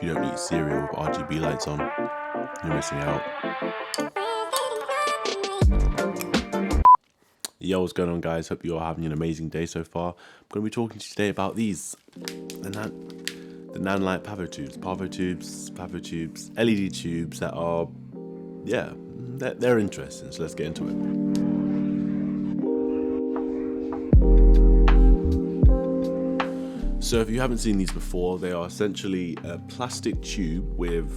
If you don't eat cereal with RGB lights on, you're missing out. Yo, what's going on, guys? Hope you are having an amazing day so far. I'm going to be talking to you today about these, the NANLITE pavotubes, LED tubes that are, yeah, they're interesting. So let's get into it. So if you haven't seen these before, they are essentially a plastic tube with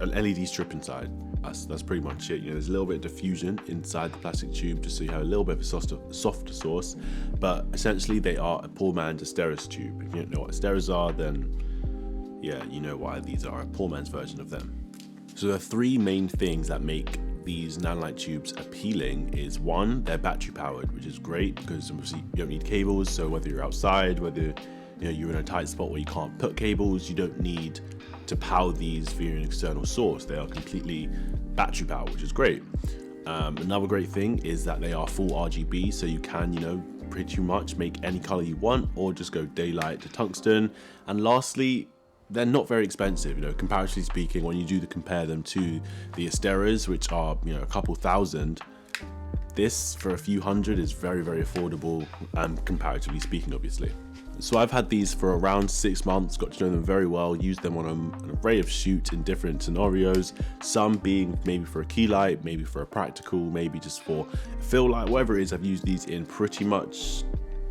an LED strip inside. That's pretty much it. You know, there's a little bit of diffusion inside the plastic tube just so you have a little bit of a softer source, but essentially they are a poor man's Asteris tube. If you don't know what Asteris are, then yeah, you know why these are a poor man's version of them. So there are three main things that make these NANLITE tubes appealing. Is one, they're battery powered, which is great because obviously you don't need cables. So whether you're outside, whether you're in a tight spot where you can't put cables, you don't need to power these via an external source. They are completely battery powered, which is great. Another great thing is that they are full RGB, so you can, pretty much make any color you want, or just go daylight to tungsten. And lastly, they're not very expensive, comparatively speaking. When you do compare them to the Asteras, which are a couple thousand, this for a few hundred is very, very affordable, comparatively speaking, obviously. So I've had these for around 6 months, got to know them very well, used them on an array of shoots in different scenarios, some being maybe for a key light, maybe for a practical, maybe just for a fill light, whatever it is. I've used these in pretty much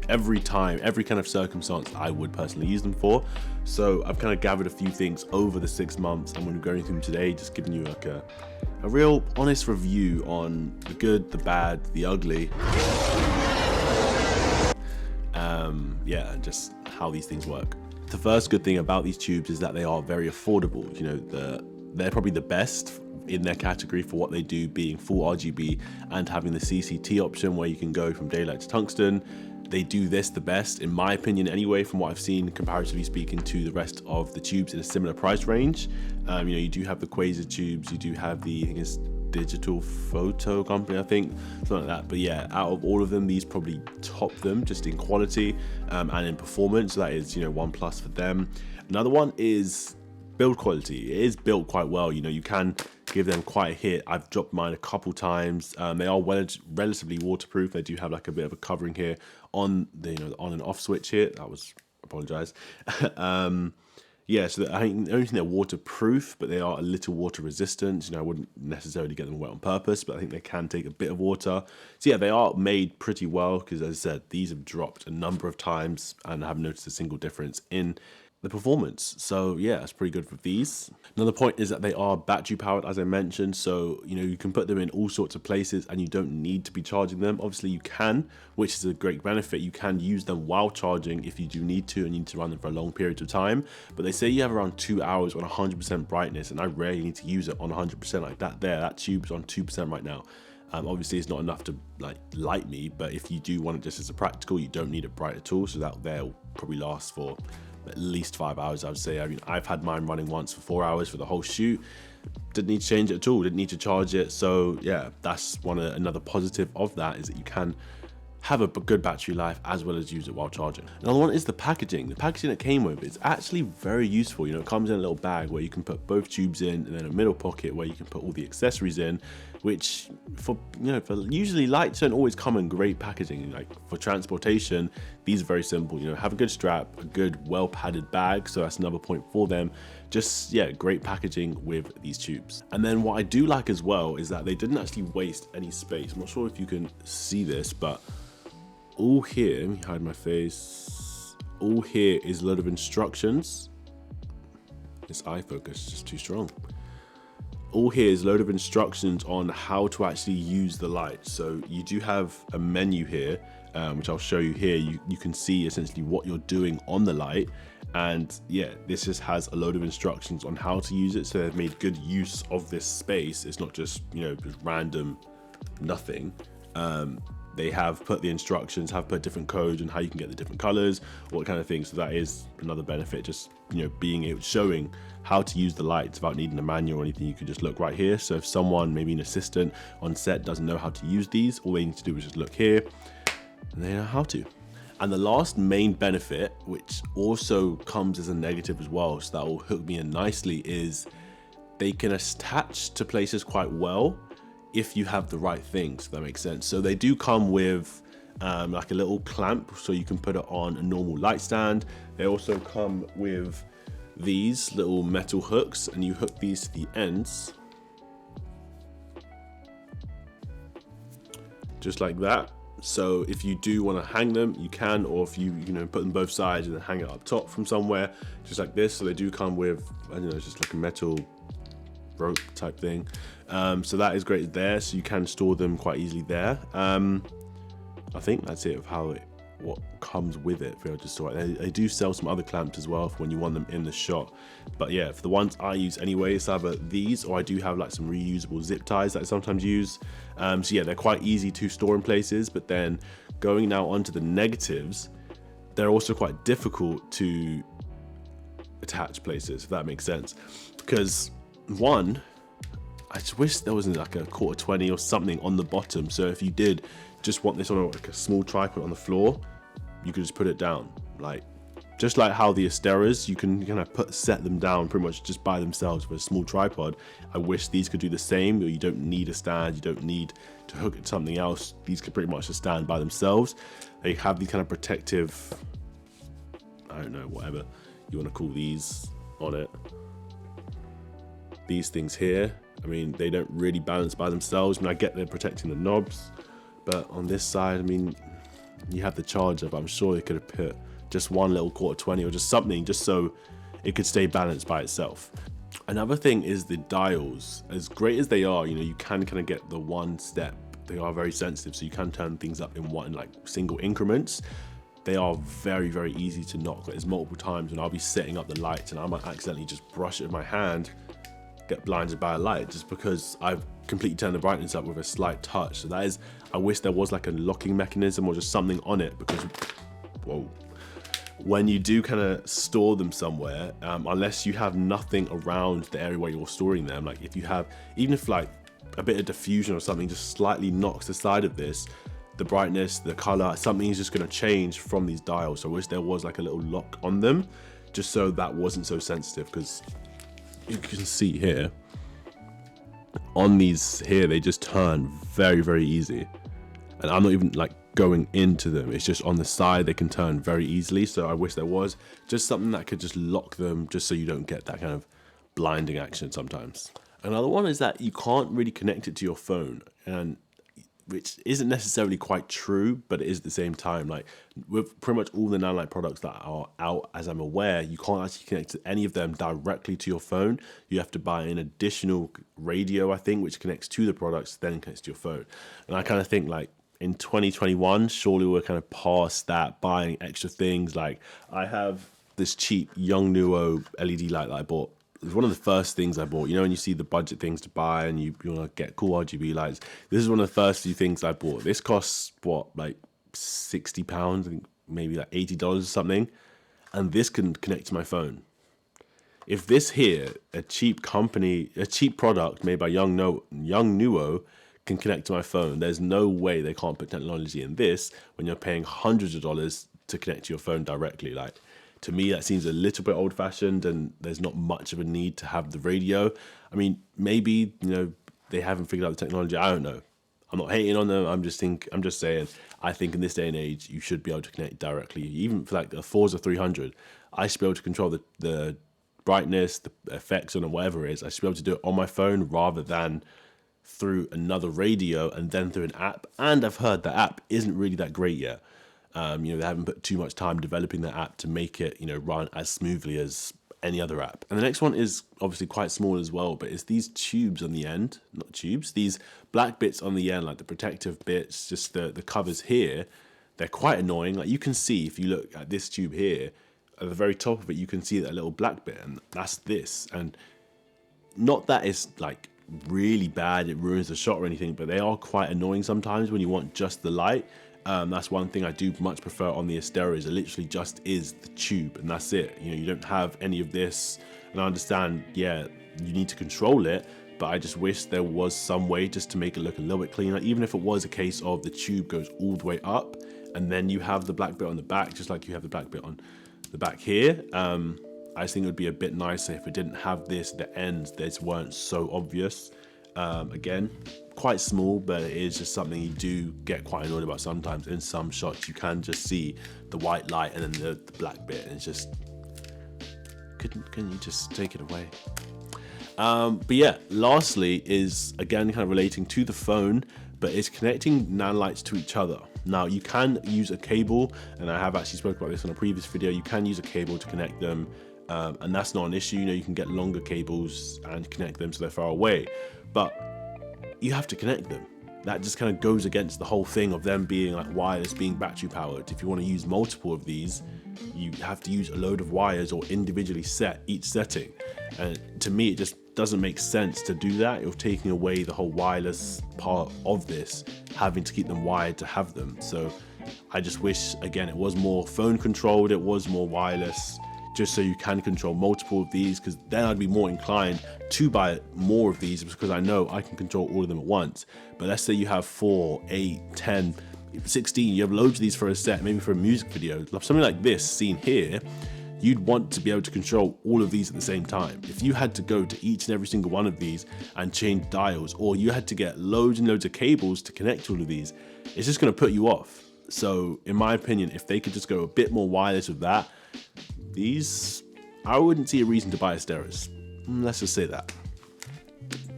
every time, every kind of circumstance I would personally use them for. So I've kind of gathered a few things over the 6 months, and when we're going through them today, just giving you like a real honest review on the good, the bad, the ugly. And just how these things work. The first good thing about these tubes is that they are very affordable. They're probably the best in their category for what they do, being full RGB and having the CCT option where you can go from daylight to tungsten. They do this the best, in my opinion anyway, from what I've seen, comparatively speaking to the rest of the tubes in a similar price range. You do have the Quasar tubes, you do have the, I think it's Digital Photo Company, I think, something like that. But yeah, out of all of them, these probably top them just in quality and in performance. So that is, one plus for them. Another one is build quality. It is built quite well. You can give them quite a hit. I've dropped mine a couple times. They are relatively waterproof. They do have like a bit of a covering here on the on and off switch here. Apologize. Yeah, so I don't think they're waterproof, but they are a little water resistant. I wouldn't necessarily get them wet on purpose, but I think they can take a bit of water. So yeah, they are made pretty well because, as I said, these have dropped a number of times and I haven't noticed a single difference in the performance. So yeah, it's pretty good for these. Another point is that they are battery powered, as I mentioned. So, you can put them in all sorts of places and you don't need to be charging them. Obviously you can, which is a great benefit. You can use them while charging if you do need to, and you need to run them for a long period of time. But they say you have around 2 hours on 100% brightness, and I rarely need to use it on 100% like that. That tube's on 2% right now. Obviously it's not enough to light me, but if you do want it just as a practical, you don't need it bright at all. So that there will probably last for at least 5 hours, I would say. I've had mine running once for 4 hours for the whole shoot. Didn't need to change it at all, didn't need to charge it. So yeah, that's another positive of that, is that you can have a good battery life as well as use it while charging. Another one is the packaging. The packaging it came with is actually very useful. It comes in a little bag where you can put both tubes in, and then a middle pocket where you can put all the accessories in, which for usually lights don't always come in great packaging. Like for transportation, these are very simple. Have a good strap, a good well padded bag. So that's another point for them. Just, yeah, great packaging with these tubes. And then what I do like as well is that they didn't actually waste any space. I'm not sure if you can see this, but all here, let me hide my face. All here is a lot of instructions. This eye focus is just too strong. All here is a load of instructions on how to actually use the light. So you do have a menu here, which I'll show you here. You can see essentially what you're doing on the light. And yeah, this just has a load of instructions on how to use it. So they've made good use of this space. It's not just, just random nothing. They have put the instructions, have put different codes and how you can get the different colors, what kind of thing. So that is another benefit, just showing how to use the lights without needing a manual or anything. You can just look right here. So if someone, maybe an assistant on set, doesn't know how to use these, all they need to do is just look here and they know how to. And the last main benefit, which also comes as a negative as well, so that will hook me in nicely, is they can attach to places quite well if you have the right things, if that makes sense. So they do come with like a little clamp, so you can put it on a normal light stand. They also come with these little metal hooks, and you hook these to the ends, just like that. So if you do want to hang them, you can, or if you put them both sides and then hang it up top from somewhere, just like this. So they do come with, I don't know, just like a metal rope type thing. So that is great there, so you can store them quite easily there. I think that's it of what comes with it for able to store it. They do sell some other clamps as well for when you want them in the shot, but yeah, for the ones I use anyway, it's either these, or I do have like some reusable zip ties that I sometimes use. So yeah, they're quite easy to store in places. But then going now onto the negatives, they're also quite difficult to attach places, if that makes sense, because one, I just wish there wasn't like a 1/4 or something on the bottom. So if you did just want this on like a small tripod on the floor, you could just put it down, like just like how the Asteras, you can kind of set them down pretty much just by themselves with a small tripod. I wish these could do the same, or you don't need a stand, you don't need to hook it to something else. These could pretty much just stand by themselves. They have these kind of protective, I don't know, whatever you want to call these on it. These things here, I mean, they don't really balance by themselves. I mean, I get they're protecting the knobs, but on this side, I mean, you have the charger, but I'm sure they could have put just one little 1/4 or just something, just so it could stay balanced by itself. Another thing is the dials. As great as they are, you can kind of get the one step. They are very sensitive, so you can turn things up in like single increments. They are very, very easy to knock. There's multiple times when I'll be setting up the lights and I might accidentally just brush it with my hand, get blinded by a light, just because I've completely turned the brightness up with a slight touch. So that is, I wish there was like a locking mechanism or just something on it, because whoa, when you do kind of store them somewhere, unless you have nothing around the area where you're storing them, like if you have, even if like a bit of diffusion or something just slightly knocks the side of this, the brightness, the color, something is just going to change from these dials. So I wish there was like a little lock on them, just so that wasn't so sensitive, because you can see here on these here, they just turn very, very easy, and I'm not even like going into them, it's just on the side they can turn very easily. So I wish there was just something that could just lock them, just so you don't get that kind of blinding action sometimes. Another one is that you can't really connect it to your phone, and which isn't necessarily quite true, but it is at the same time. Like with pretty much all the NANLITE products that are out, as I'm aware, you can't actually connect to any of them directly to your phone. You have to buy an additional radio, I think, which connects to the products, then connects to your phone. And I kind of think like in 2021, surely we're kind of past that, buying extra things. Like I have this cheap Yongnuo LED light that I bought. It was one of the first things I bought. You know, when you see the budget things to buy and you want to get cool RGB lights, this is one of the first few things I bought. This costs what, like £60, maybe like $80 or something, and this can connect to my phone. If this here, a cheap product made by Yongnuo can connect to my phone, there's no way they can't put technology in this when you're paying hundreds of dollars to connect to your phone directly. Like, to me, that seems a little bit old-fashioned, and there's not much of a need to have the radio. I mean, maybe they haven't figured out the technology. I don't know. I'm not hating on them. I'm just saying. I think in this day and age, you should be able to connect directly. Even for like the Forza 300, I should be able to control the brightness, the effects on it, whatever it is. I should be able to do it on my phone rather than through another radio and then through an app. And I've heard the app isn't really that great yet. They haven't put too much time developing the app to make it, run as smoothly as any other app. And the next one is obviously quite small as well, but it's these tubes on the end, not tubes, these black bits on the end, like the protective bits, just the covers here. They're quite annoying. Like you can see, if you look at this tube here, at the very top of it, you can see that little black bit, and that's this. And not that it's like really bad, it ruins the shot or anything, but they are quite annoying sometimes when you want just the light. That's one thing I do much prefer on the Asteras. It literally just is the tube, and that's it. You don't have any of this. And I understand, yeah, you need to control it, but I just wish there was some way just to make it look a little bit cleaner. Even if it was a case of the tube goes all the way up and then you have the black bit on the back, just like you have the black bit on the back here. I just think it would be a bit nicer if it didn't have this, the ends, these weren't so obvious. Again, quite small, but it is just something you do get quite annoyed about sometimes. In some shots, you can just see the white light and then the black bit, and it's just, can you just take it away? But yeah, lastly is, again, kind of relating to the phone, but it's connecting NANLITEs to each other. Now, you can use a cable, and I have actually spoken about this in a previous video. You can use a cable to connect them, and that's not an issue. You know, you can get longer cables and connect them so they're far away, but you have to connect them. That just kind of goes against the whole thing of them being like wireless, being battery powered. If you want to use multiple of these, you have to use a load of wires or individually set each setting. And to me, it just doesn't make sense to do that. You're taking away the whole wireless part of this, having to keep them wired to have them. So I just wish, again, it was more phone controlled, it was more wireless, just so you can control multiple of these, because then I'd be more inclined to buy more of these, because I know I can control all of them at once. But let's say you have 4, 8, 10, 16, you have loads of these for a set, maybe for a music video, something like this scene here, you'd want to be able to control all of these at the same time. If you had to go to each and every single one of these and change dials, or you had to get loads and loads of cables to connect all of these, it's just gonna put you off. So in my opinion, if they could just go a bit more wireless with that, these, I wouldn't see a reason to buy Asteras. Let's just say that.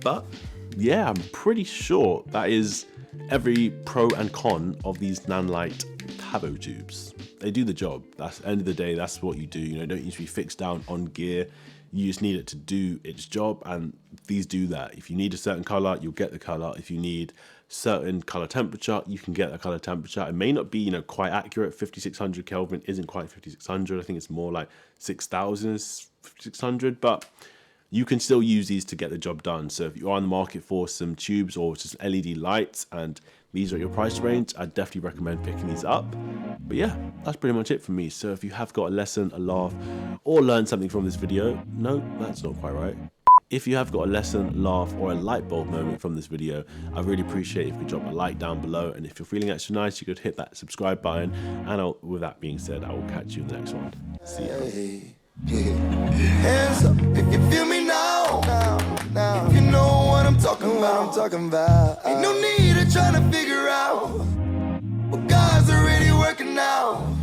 But yeah, I'm pretty sure that is every pro and con of these NANLITE Pavotubes. They do the job. That's, at the end of the day, that's what you do. You know, don't need to be fixed down on gear. You just need it to do its job, and these do that. If you need a certain color, you'll get the color. If you need certain color temperature, you can get that color temperature. It may not be, you know, quite accurate. 5600 Kelvin isn't quite 5600. I think it's more like 6000 is 5600, but you can still use these to get the job done. So if you are on the market for some tubes or just LED lights and these are your price range, I definitely recommend picking these up. But yeah, that's pretty much it for me. So if you have got a lesson, a laugh, or learned something from this video, no, that's not quite right. If you have got a lesson, laugh, or a light bulb moment from this video, I really appreciate if you could drop a like down below. And if you're feeling extra nice, you could hit that subscribe button. And with that being said, I will catch you in the next one. See ya. Hands up if you feel me now. If you know what I'm talking about. Ain't no need of trying to figure out what God's already working out.